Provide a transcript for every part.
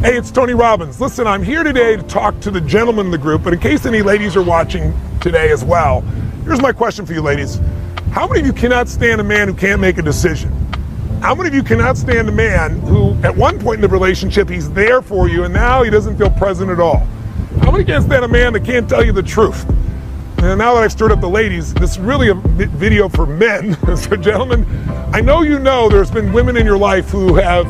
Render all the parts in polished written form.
Hey, it's Tony Robbins. Listen, I'm here today to talk to the gentlemen in the group, but in case any ladies are watching today as well, here's my question for you ladies. How many of you cannot stand a man who can't make a decision? How many of you cannot stand a man who, at one point in the relationship, he's there for you, and now he doesn't feel present at all? How many can't stand a man that can't tell you the truth? And now that I've stirred up the ladies, this is really a video for men. So gentlemen, I know you know there's been women in your life who have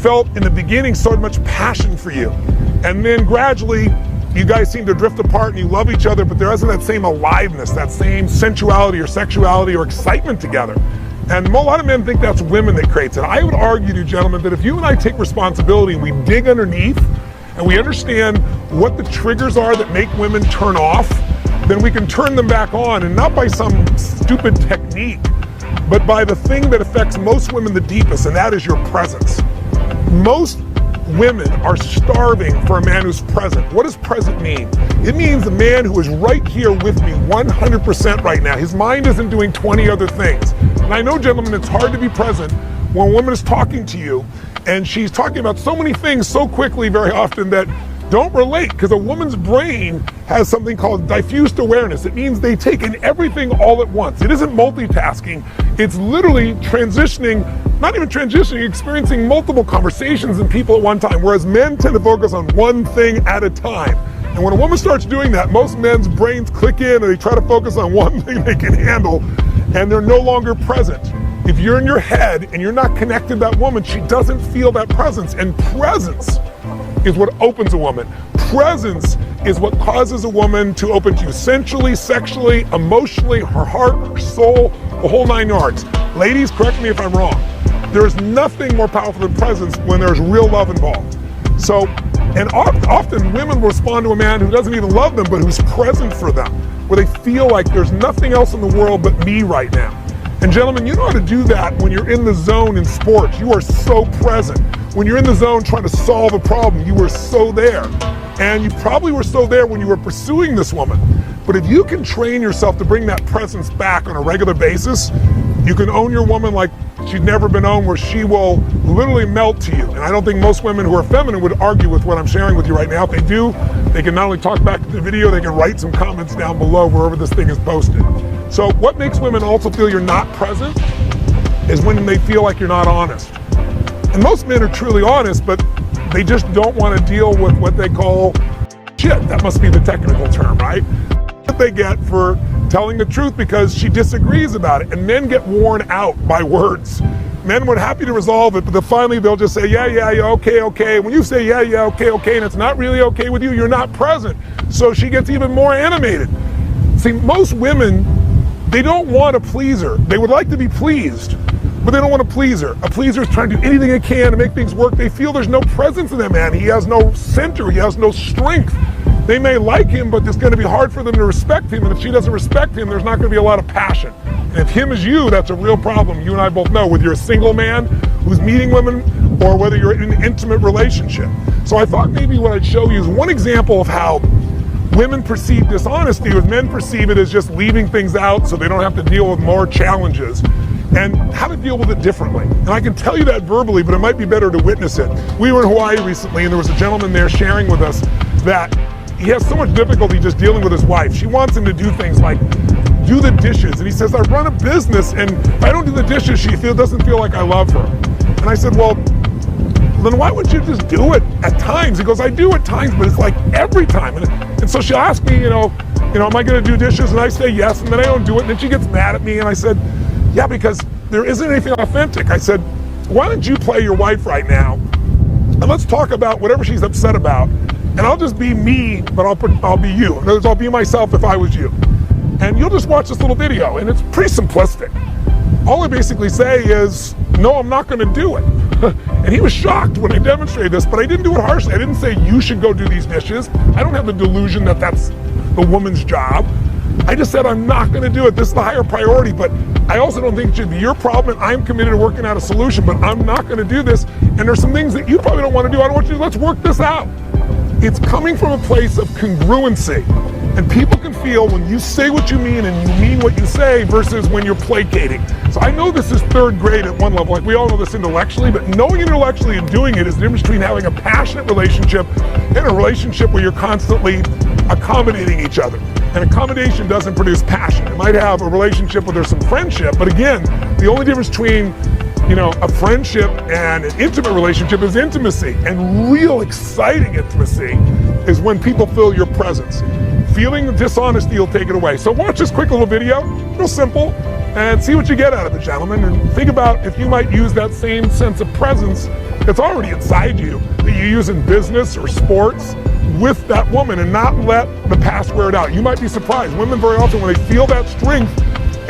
felt in the beginning so much passion for you. And then gradually, you guys seem to drift apart and you love each other, but there isn't that same aliveness, that same sensuality or sexuality or excitement together. And a lot of men think that's women that creates it. I would argue to you, gentlemen, that if you and I take responsibility and we dig underneath and we understand what the triggers are that make women turn off, then we can turn them back on, and not by some stupid technique, but by the thing that affects most women the deepest, and that is your presence. Most women are starving for a man who's present. What does present mean? It means a man who is right here with me 100% right now. His mind isn't doing 20 other things. And I know, gentlemen, it's hard to be present when a woman is talking to you and she's talking about so many things so quickly very often that don't relate, because a woman's brain has something called diffused awareness. It means they take in everything all at once. It isn't multitasking. It's literally transitioning, not even transitioning, experiencing multiple conversations and people at one time, whereas men tend to focus on one thing at a time. And when a woman starts doing that, most men's brains click in and they try to focus on one thing they can handle, and they're no longer present. If you're in your head and you're not connected to that woman, she doesn't feel that presence. And presence is what opens a woman. Presence is what causes a woman to open to you sensually, sexually, emotionally, her heart, her soul, the whole 9 yards. Ladies, correct me if I'm wrong. There's nothing more powerful than presence when there's real love involved. So, and often women will respond to a man who doesn't even love them, but who's present for them, where they feel like there's nothing else in the world but me right now. And gentlemen, you know how to do that when you're in the zone in sports. You are so present. When you're in the zone trying to solve a problem, you were so there. And you probably were so there when you were pursuing this woman. But if you can train yourself to bring that presence back on a regular basis, you can own your woman like she's never been owned, where she will literally melt to you. And I don't think most women who are feminine would argue with what I'm sharing with you right now. If they do, they can not only talk back to the video, they can write some comments down below wherever this thing is posted. So what makes women also feel you're not present is when they feel like you're not honest. And most men are truly honest, but they just don't want to deal with what they call shit. That must be the technical term, right? What they get for telling the truth because she disagrees about it. And men get worn out by words. Men were happy to resolve it, but then finally they'll just say, yeah, okay. When you say, yeah, okay, and it's not really okay with you, you're not present. So she gets even more animated. See, most women, they don't want a pleaser. They would like to be pleased, but they don't want to please her. A pleaser is trying to do anything they can to make things work. They feel there's no presence in that man. He has no center. He has no strength. They may like him, but it's going to be hard for them to respect him. And if she doesn't respect him, there's not going to be a lot of passion. And if him is you, that's a real problem. You and I both know, whether you're a single man who's meeting women or whether you're in an intimate relationship. So I thought maybe what I'd show you is one example of how women perceive dishonesty, with men perceive it as just leaving things out so they don't have to deal with more challenges, and how to deal with it differently. And I can tell you that verbally, but it might be better to witness it. We were in Hawaii recently, and there was a gentleman there sharing with us that he has so much difficulty just dealing with his wife. She wants him to do things like do the dishes, and he says, I run a business, and if I don't do the dishes, she doesn't feel like I love her. And I said, well, then why wouldn't you just do it at times? He goes, I do at times, but it's like every time. And so she'll ask me, am I going to do dishes? And I say yes, and then I don't do it, and then she gets mad at me, and I said, yeah, because there isn't anything authentic. I said, why don't you play your wife right now, and let's talk about whatever she's upset about, and I'll just be me, but I'll be you. In other words, I'll be myself if I was you. And you'll just watch this little video, and it's pretty simplistic. All I basically say is, no, I'm not going to do it. And he was shocked when I demonstrated this, but I didn't do it harshly. I didn't say, you should go do these dishes. I don't have the delusion that that's the woman's job. I just said, I'm not going to do it. This is the higher priority, but I also don't think it should be your problem, and I'm committed to working out a solution, but I'm not going to do this. And there's some things that you probably don't want to do. I don't want you to. Let's work this out. It's coming from a place of congruency, and people can feel when you say what you mean and you mean what you say versus when you're placating. So I know this is third grade at one level, like we all know this intellectually, but knowing intellectually and doing it is the difference between having a passionate relationship and a relationship where you're constantly accommodating each other. And accommodation doesn't produce passion. It might have a relationship where there's some friendship, but again, the only difference between a friendship and an intimate relationship is intimacy. And real exciting intimacy is when people feel your presence. Feeling the dishonesty will take it away. So watch this quick little video, real simple, and see what you get out of it, gentlemen. And think about if you might use that same sense of presence that's already inside you, that you use in business or sports, with that woman, and not let the past wear it out. You might be surprised. Women very often, when they feel that strength,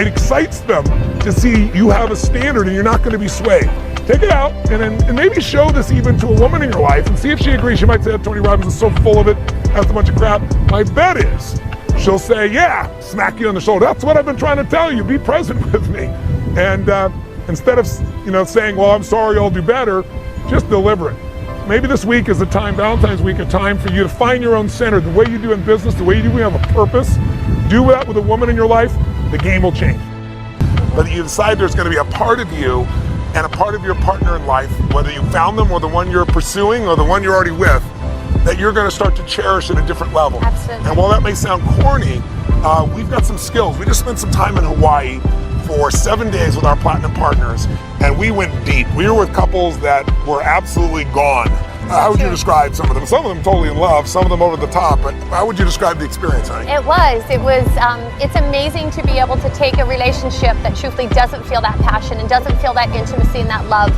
it excites them to see you have a standard and you're not going to be swayed. Take it out and maybe show this even to a woman in your life and see if she agrees. She might say, Tony Robbins is so full of it, that's a bunch of crap. My bet is she'll say, yeah, smack you on the shoulder. That's what I've been trying to tell you. Be present with me. And instead of saying, well, I'm sorry, I'll do better, just deliver it. Maybe this week is a time, Valentine's week, a time for you to find your own center. The way you do in business, the way you do, we have a purpose. Do that with a woman in your life, the game will change. But you decide there's going to be a part of you and a part of your partner in life, whether you found them or the one you're pursuing or the one you're already with, that you're going to start to cherish at a different level. Absolutely. And while that may sound corny, we've got some skills. We just spent some time in Hawaii for 7 days with our platinum partners, and we went deep. We were with couples that were absolutely gone. How would you describe some of them? Some of them totally in love, some of them over the top, but how would you describe the experience, honey? It's amazing to be able to take a relationship that truthfully doesn't feel that passion and doesn't feel that intimacy and that love,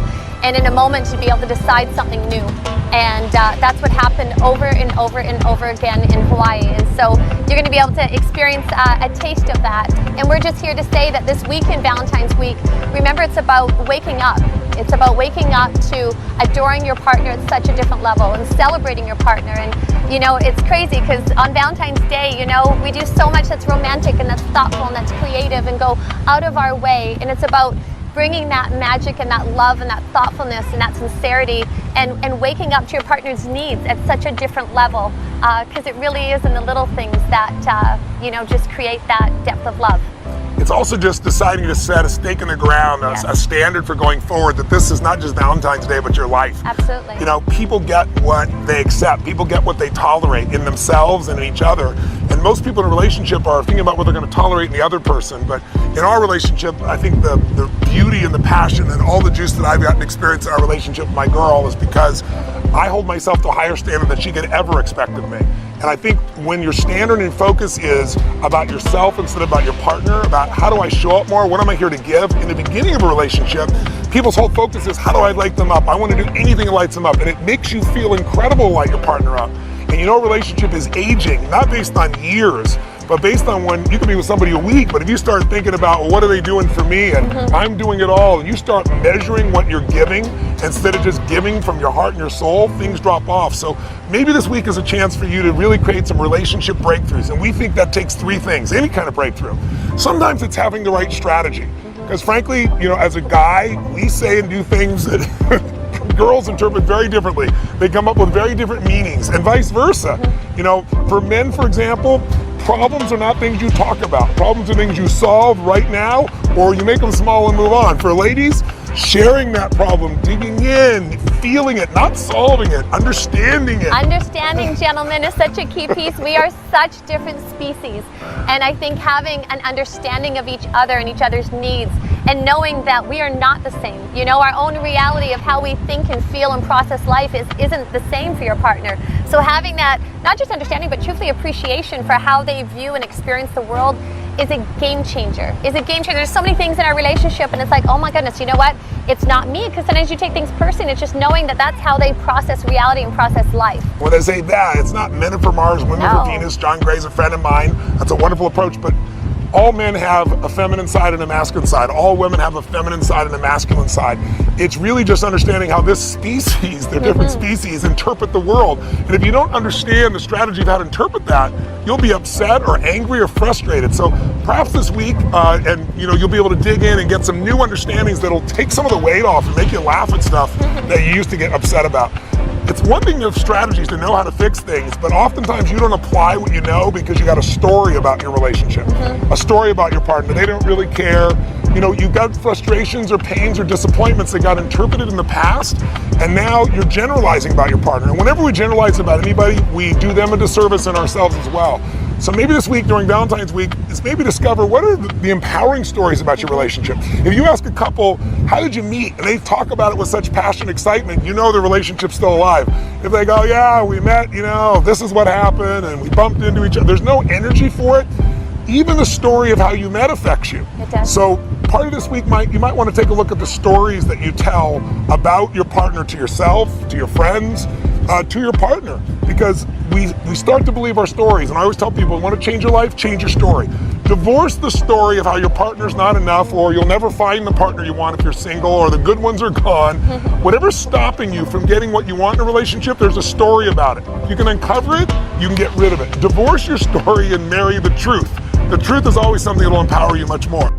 and in a moment to be able to decide something new. And that's what happened over and over and over again in Hawaii. And so you're going to be able to experience a taste of that. And we're just here to say that this week in Valentine's Week, remember, it's about waking up. It's about waking up to adoring your partner at such a different level and celebrating your partner. And it's crazy because on Valentine's Day, we do so much that's romantic and that's thoughtful and that's creative and go out of our way. And it's about bringing that magic and that love and that thoughtfulness and that sincerity and waking up to your partner's needs at such a different level, because it really is in the little things that just create that depth of love. It's also just deciding to set a stake in the ground, Yes. a standard for going forward, that this is not just Valentine's Day, but your life. Absolutely. People get what they accept. People get what they tolerate in themselves and in each other. And most people in a relationship are thinking about what they're going to tolerate in the other person. But in our relationship, I think the beauty and the passion and all the juice that I've gotten to experience in our relationship with my girl is because I hold myself to a higher standard than she could ever expect of me. And I think when your standard and focus is about yourself instead of about your partner, about how do I show up more, what am I here to give? In the beginning of a relationship, people's whole focus is how do I light them up? I want to do anything that lights them up. And it makes you feel incredible to light your partner up. And a relationship is aging, not based on years, but based on when you can be with somebody a week, but if you start thinking about, well, what are they doing for me, and I'm doing it all, and you start measuring what you're giving instead of just giving from your heart and your soul, things drop off. So maybe this week is a chance for you to really create some relationship breakthroughs, and we think that takes three things, any kind of breakthrough. Sometimes it's having the right strategy, because frankly, as a guy, we say and do things that girls interpret very differently. They come up with very different meanings, and vice versa. For men, for example, problems are not things you talk about. Problems are things you solve right now, or you make them small and move on. For ladies, sharing that problem, digging in, feeling it, not solving it, understanding it. Understanding, gentlemen, is such a key piece. We are such different species. And I think having an understanding of each other and each other's needs and knowing that we are not the same. Our own reality of how we think and feel and process life isn't the same for your partner. So having that, not just understanding, but truthfully appreciation for how they view and experience the world is a game changer. There's so many things in our relationship and it's like, oh my goodness, you know what? It's not me, because sometimes you take things personally. It's just knowing that that's how they process reality and process life. When I say that, it's not men are for Mars, women No. for Venus. John Gray's a friend of mine. That's a wonderful approach, but all men have a feminine side and a masculine side. All women have a feminine side and a masculine side. It's really just understanding how this species, they're different species, interpret the world. And if you don't understand the strategy of how to interpret that, you'll be upset or angry or frustrated. So perhaps this week, you'll be able to dig in and get some new understandings that'll take some of the weight off and make you laugh at stuff that you used to get upset about. it's one thing to have strategies to know how to fix things, but oftentimes you don't apply what you know because you got a story about your relationship, a story about your partner. They don't really care. You know, you've got frustrations or pains or disappointments that got interpreted in the past, and now you're generalizing about your partner. And whenever we generalize about anybody, we do them a disservice and ourselves as well. So maybe this week during Valentine's Week is maybe discover what are the empowering stories about your relationship. If you ask a couple, how did you meet? And they talk about it with such passion and excitement, you know the relationship's still alive. If they go, yeah, we met, you know, this is what happened and we bumped into each other, there's no energy for it. Even the story of how you met affects you. It does. So part of this week, you might want to take a look at the stories that you tell about your partner to yourself, to your friends, to your partner, because we start to believe our stories. And I always tell people, want to change your life, change your story. Divorce the story of how your partner's not enough, or you'll never find the partner you want if you're single, or the good ones are gone. Whatever's stopping you from getting what you want in a relationship, there's a story about it. You can uncover it, you can get rid of it. Divorce your story and marry the truth. The truth is always something that will empower you much more.